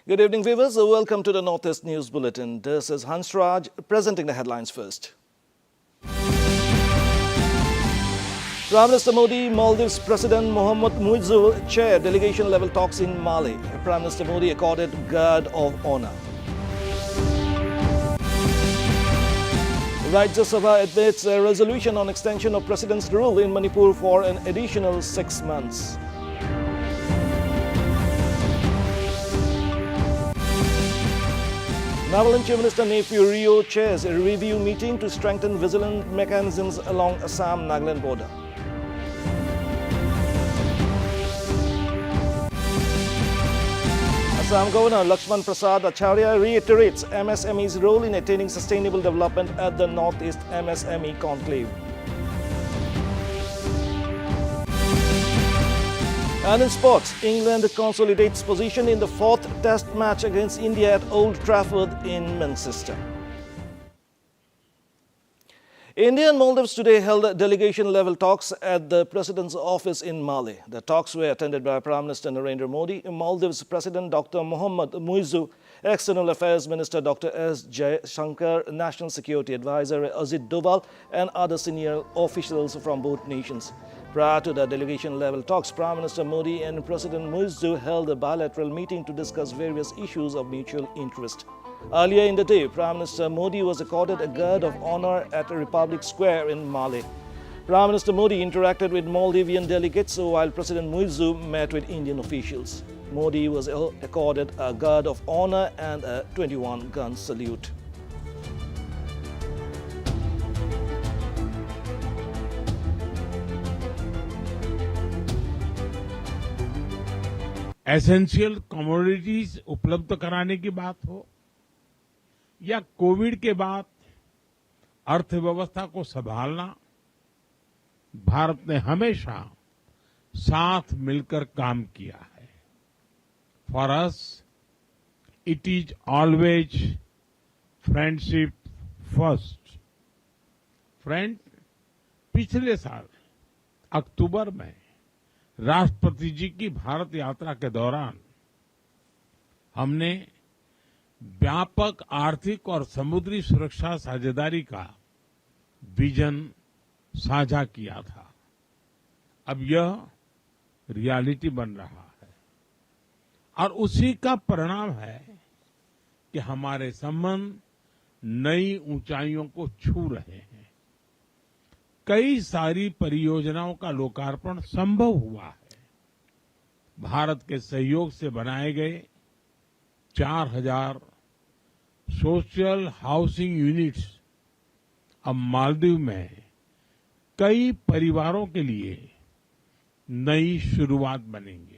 Good evening, viewers. Welcome to the Northeast News Bulletin. This is Hansraj presenting the headlines first. Prime Minister Modi, Maldives President Mohamed Muizzu chair delegation-level talks in Mali. Prime Minister Modi accorded Guard of Honor. Rajya Sabha admits a resolution on extension of President's rule in Manipur for an additional 6 months. Nagaland Chief Minister Nephew Rio chairs a review meeting to strengthen vigilance mechanisms along Assam-Nagaland border. Assam Governor Lakshman Prasad Acharya reiterates MSME's role in attaining sustainable development at the Northeast MSME Conclave. And in sports, England consolidates position in the 4th Test match against India at Old Trafford in Manchester. India and Maldives today held delegation-level talks at the President's office in Mali. The talks were attended by Prime Minister Narendra Modi, Maldives President Dr. Mohamed Muizzu, External Affairs Minister Dr. S. Jaishankar, National Security Advisor Ajit Doval, and other senior officials from both nations. Prior to the delegation-level talks, Prime Minister Modi and President Muizzu held a bilateral meeting to discuss various issues of mutual interest. Earlier in the day, Prime Minister Modi was accorded a Guard of Honor at Republic Square in Mali. Prime Minister Modi interacted with Maldivian delegates while President Muizzu met with Indian officials. Modi was accorded a Guard of Honor and a 21-gun salute. Essential commodities उपलब्ध कराने की बात हो या Covid के बाद अर्थव्यवस्था को संभालना, भारत ने हमेशा साथ मिलकर काम किया है. For us it is always friendship first. Friend, पिछले साल अक्टूबर में राष्ट्रपति जी की भारत यात्रा के दौरान हमने व्यापक आर्थिक और समुद्री सुरक्षा साझेदारी का विजन साझा किया था. अब यह रियलिटी बन रहा है और उसी का परिणाम है कि हमारे संबंध नई ऊंचाइयों को छू रहे हैं. कई सारी परियोजनाओं का लोकार्पण संभव हुआ है. भारत के सहयोग से बनाए गए 4000 सोशल हाउसिंग यूनिट्स अब मालदीव में कई परिवारों के लिए नई शुरुआत बनेंगे.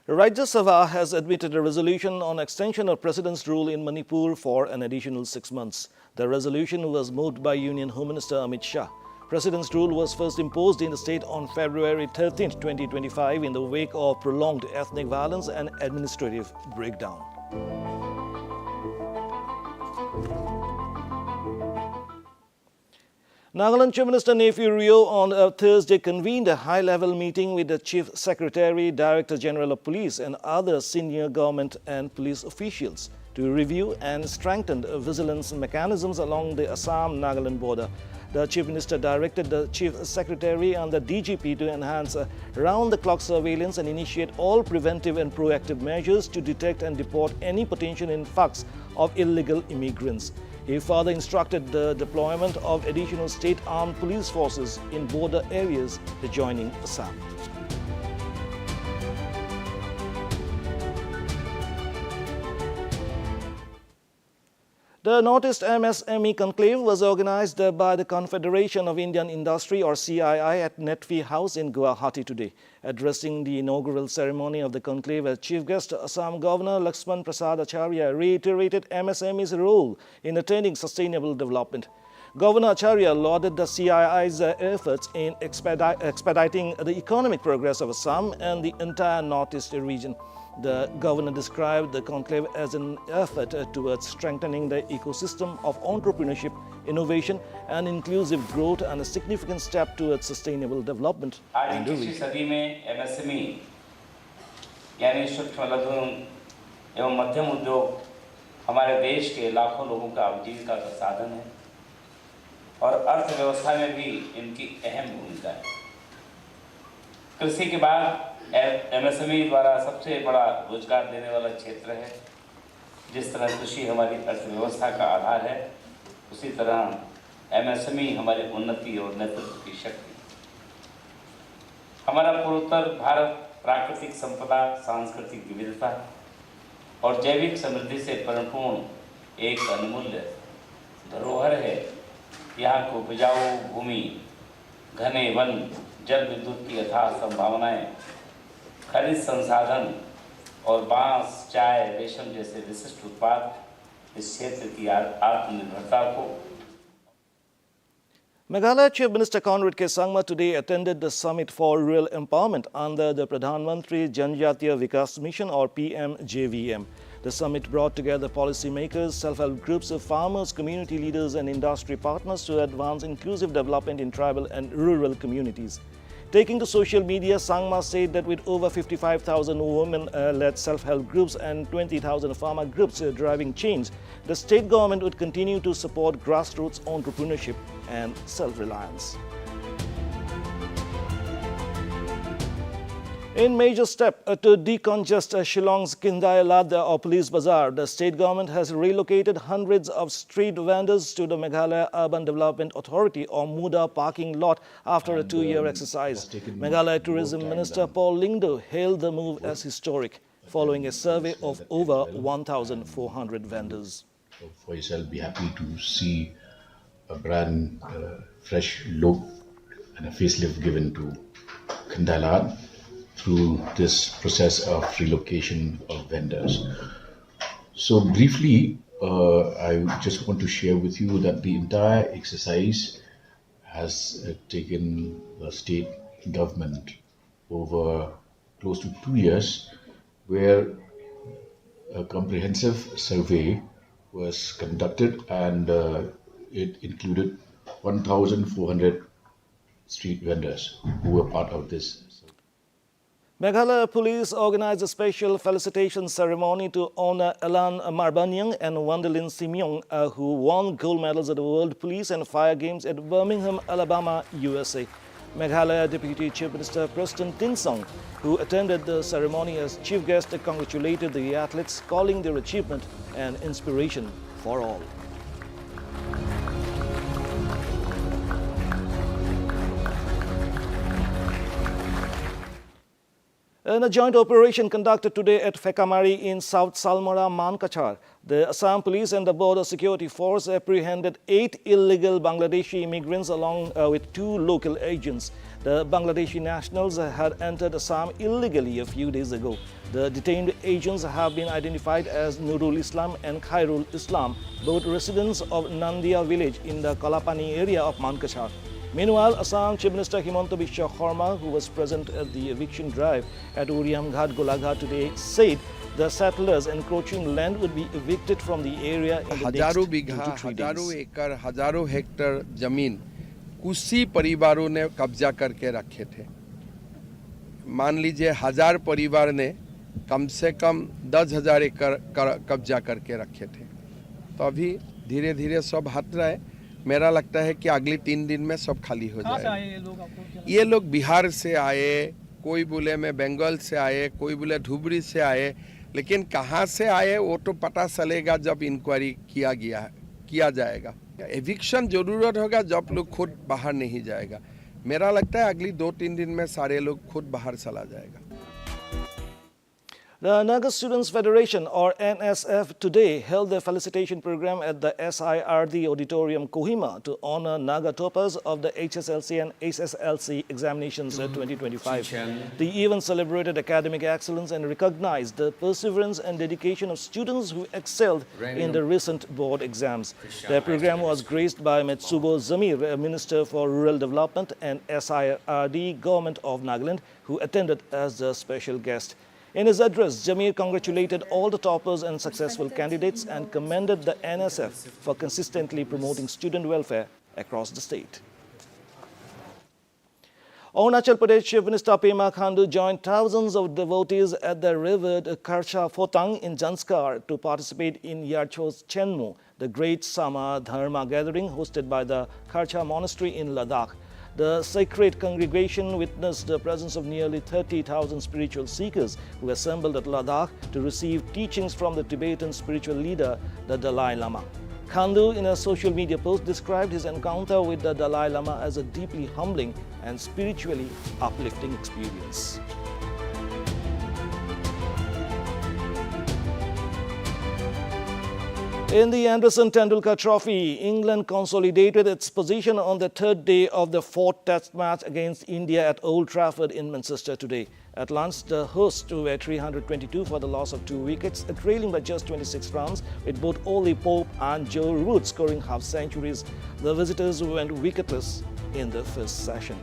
Rajya Sabha has admitted a resolution on extension of President's rule in Manipur for an additional 6 months. The resolution was moved by Union Home Minister Amit Shah. President's rule was first imposed in the state on February 13, 2025 in the wake of prolonged ethnic violence and administrative breakdown. Nagaland Chief Minister Nephew Rio on Thursday convened a high-level meeting with the Chief Secretary, Director General of Police and other senior government and police officials to review and strengthen vigilance mechanisms along the Assam-Nagaland border. The Chief Minister directed the Chief Secretary and the DGP to enhance round-the-clock surveillance and initiate all preventive and proactive measures to detect and deport any potential influx of illegal immigrants. He further instructed the deployment of additional state armed police forces in border areas adjoining Assam. The Northeast MSME Conclave was organized by the Confederation of Indian Industry or CII at Netfi House in Guwahati today. Addressing the inaugural ceremony of the conclave as chief guest, Assam Governor Lakshman Prasad Acharya reiterated MSME's role in attaining sustainable development. Governor Acharya lauded the CII's efforts in expediting the economic progress of Assam and the entire Northeast region. The governor described the conclave as an effort towards strengthening the ecosystem of entrepreneurship, innovation and inclusive growth and a significant step towards sustainable development in the region. सदी में MSME यानी सूक्ष्म लघु एवं मध्यम उद्योग हमारे देश के लाखों लोगों का आजीविका का साधन है और अर्थव्यवस्था में भी इनकी अहम भूमिका है। कृषि के बाद MSME द्वारा सबसे बड़ा रोजगार देने वाला क्षेत्र है। जिस तरह कृषि हमारी अर्थव्यवस्था का आधार है, उसी तरह MSME हमारी उन्नति और नेतृत्व की शक्ति। हमारा पूर्वोत्तर भारत प्राकृतिक संपदा, सांस्कृतिक विविधता और जैविक समृद्धि से परिपूर्ण एक अनमूल्य धरोहर है। यहाँ को उपजाऊ भूमि, घने वन, जल विद्युत की अथाह संभावनाएं, खनिज संसाधन और बांस, चाय, रेशम जैसे विशिष्ट उत्पाद इस क्षेत्र की आत्मनिर्भरता को। Meghalaya Chief Minister Conrad K. Sangma today attended the Summit for Rural Empowerment under the Pradhan Mantri Janjatiya Vikas Mission or PMJVM. The summit brought together policymakers, self-help groups, farmers, community leaders and industry partners to advance inclusive development in tribal and rural communities. Taking to social media, Sangma said that with over 55,000 women-led self-help groups and 20,000 farmer groups driving change, the state government would continue to support grassroots entrepreneurship and self-reliance. In major step to decongest Shillong's Kindayalada or Police Bazaar, the state government has relocated hundreds of street vendors to the Meghalaya Urban Development Authority or MUDA parking lot after a 2-year exercise. Meghalaya Tourism Minister Paul Lingdo hailed the move as historic, following a survey of over 1,400 vendors. For yourself, be happy to see a brand fresh look and a facelift given to Kindayalad through this process of relocation of vendors. So briefly, I just want to share with you that the entire exercise has taken the state government over close to 2 years, where a comprehensive survey was conducted and it included 1,400 street vendors who were part of this. Meghalaya Police organized a special felicitation ceremony to honor Elan Marbanyang and Wandalin Simyong, who won gold medals at the World Police and Fire Games at Birmingham, Alabama, USA. Meghalaya Deputy Chief Minister Preston Tinsong, who attended the ceremony as chief guest, congratulated the athletes, calling their achievement an inspiration for all. In a joint operation conducted today at Fekamari in South Salmora, Mankachar, the Assam Police and the Border Security Force apprehended 8 illegal Bangladeshi immigrants along with 2 local agents. The Bangladeshi nationals had entered Assam illegally a few days ago. The detained agents have been identified as Nurul Islam and Khairul Islam, both residents of Nandia village in the Kalapani area of Mankachar. Meanwhile, Assam Chief Minister Himanta Biswa Sarma, who was present at the eviction drive at Uriam Ghat Golaghat today, said the settlers encroaching land would be evicted from the area in the next 2 to 3 days. हजारों एकड़, हजारों Hector जमीन कुछ ही परिवारों ने कब्जा करके रखे थे। मान लीजिए 1000 परिवार ने कम से कम 10,000 एकड़ कब्जा करके रखे थे। तो अभी धीरे धीरे सब हट रहा है। मेरा लगता है कि अगले 3 दिन में सब खाली हो जाएगा। ये लोग बिहार से आए, कोई बोले मैं बंगाल से आए, कोई बोले धुबरी से आए, लेकिन कहाँ से आए वो तो पता चलेगा जब इंक्वायरी किया जाएगा। एविक्शन जरूरत होगा जब लोग खुद बाहर नहीं जाएगा। मेरा लगता है अगली 2-3 दिन में सारे लोग खुद बाहर चला जाएगा। The Naga Students Federation or NSF today held their felicitation program at the SIRD Auditorium Kohima to honor Naga toppers of the HSLC and SSLC examinations 2025. The event celebrated academic excellence and recognized the perseverance and dedication of students who excelled in the recent board exams. The program was graced by Metsubo Zamir, Minister for Rural Development, and SIRD Government of Nagaland, who attended as the special guest. In his address, Jamir congratulated all the toppers and successful candidates and commended the NSF for consistently promoting student welfare across the state. Arunachal Pradesh Chief Minister Pema Khandu joined thousands of devotees at the revered Karsha Photang in Janskar to participate in Yarcho's Chenmu, the great summer dharma gathering hosted by the Karsha Monastery in Ladakh. The sacred congregation witnessed the presence of nearly 30,000 spiritual seekers who assembled at Ladakh to receive teachings from the Tibetan spiritual leader, the Dalai Lama. Khandu, in a social media post, described his encounter with the Dalai Lama as a deeply humbling and spiritually uplifting experience. In the Anderson Tendulkar Trophy, England consolidated its position on the third day of the fourth Test match against India at Old Trafford in Manchester today. At lunch, the hosts were 322 for the loss of 2 wickets, trailing by just 26 runs, with both Ollie Pope and Joe Root scoring half centuries. The visitors went wicketless in the first session.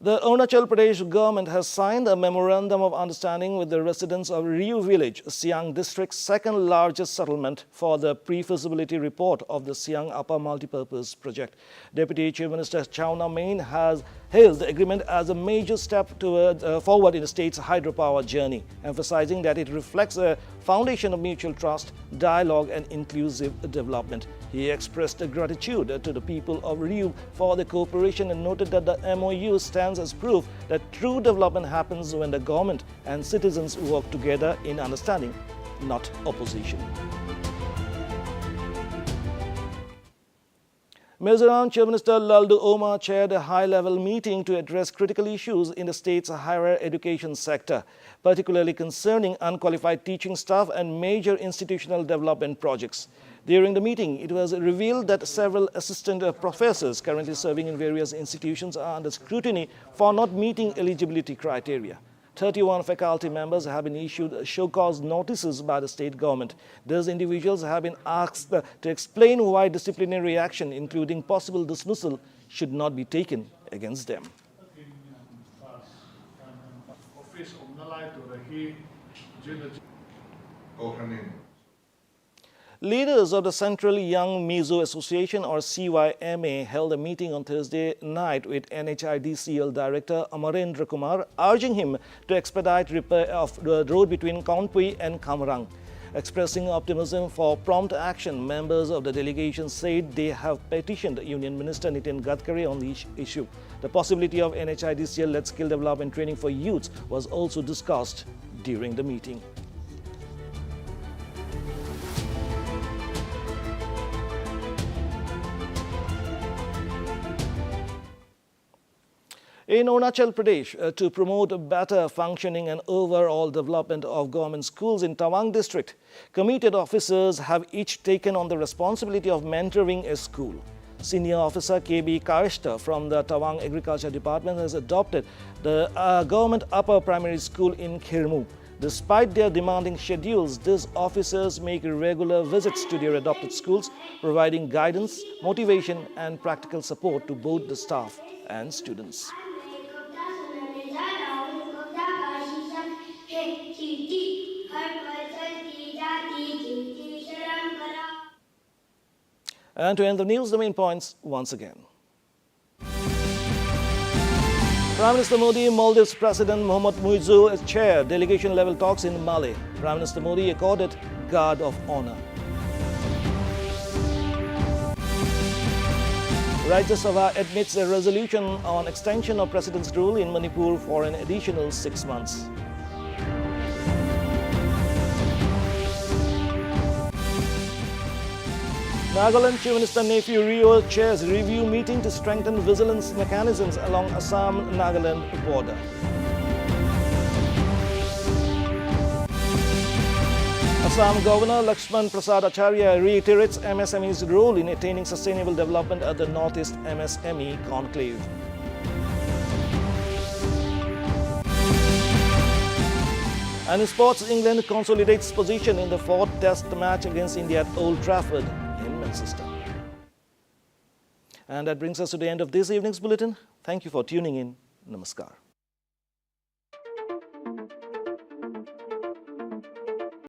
The Arunachal Pradesh government has signed a memorandum of understanding with the residents of Riu village, Siang district's second largest settlement, for the pre-feasibility report of the Siang Upper Multipurpose Project. Deputy Chief Minister Chawna Main has hailed the agreement as a major step forward in the state's hydropower journey, emphasizing that it reflects a foundation of mutual trust, dialogue and inclusive development. He expressed gratitude to the people of Riu for the cooperation and noted that the MOU stands as proof that true development happens when the government and citizens work together in understanding, not opposition. Mizoram Chief Minister Laldu Oma chaired a high-level meeting to address critical issues in the state's higher education sector, particularly concerning unqualified teaching staff and major institutional development projects. During the meeting, it was revealed that several assistant professors currently serving in various institutions are under scrutiny for not meeting eligibility criteria. 31 faculty members have been issued show-cause notices by the state government. Those individuals have been asked to explain why disciplinary action, including possible dismissal, should not be taken against them. Leaders of the Central Young Mizo Association, or CYMA, held a meeting on Thursday night with NHIDCL Director Amarendra Kumar, urging him to expedite repair of the road between Kaunpui and Kamrang. Expressing optimism for prompt action, members of the delegation said they have petitioned Union Minister Nitin Gadkari on the issue. The possibility of NHIDCL-led skill development training for youths was also discussed during the meeting. In Arunachal Pradesh, to promote better functioning and overall development of government schools in Tawang district, committed officers have each taken on the responsibility of mentoring a school. Senior Officer KB Karishta from the Tawang Agriculture Department has adopted the government upper primary school in Khirmu. Despite their demanding schedules, these officers make regular visits to their adopted schools, providing guidance, motivation and practical support to both the staff and students. And to end the news, the main points once again. Prime Minister Modi, Maldives President Mohammad Muizzu chair delegation-level talks in Mali. Prime Minister Modi accorded Guard of Honor. Rajya Sabha admits a resolution on extension of President's rule in Manipur for an additional 6 months. Nagaland Chief Minister Nephew Rio chairs review meeting to strengthen vigilance mechanisms along Assam-Nagaland border. Assam Governor Lakshman Prasad Acharya reiterates MSME's role in attaining sustainable development at the Northeast MSME Conclave. And in sports, England consolidates position in the fourth Test match against India at Old Trafford in Manchester. And that brings us to the end of this evening's bulletin. Thank you for tuning in. Namaskar.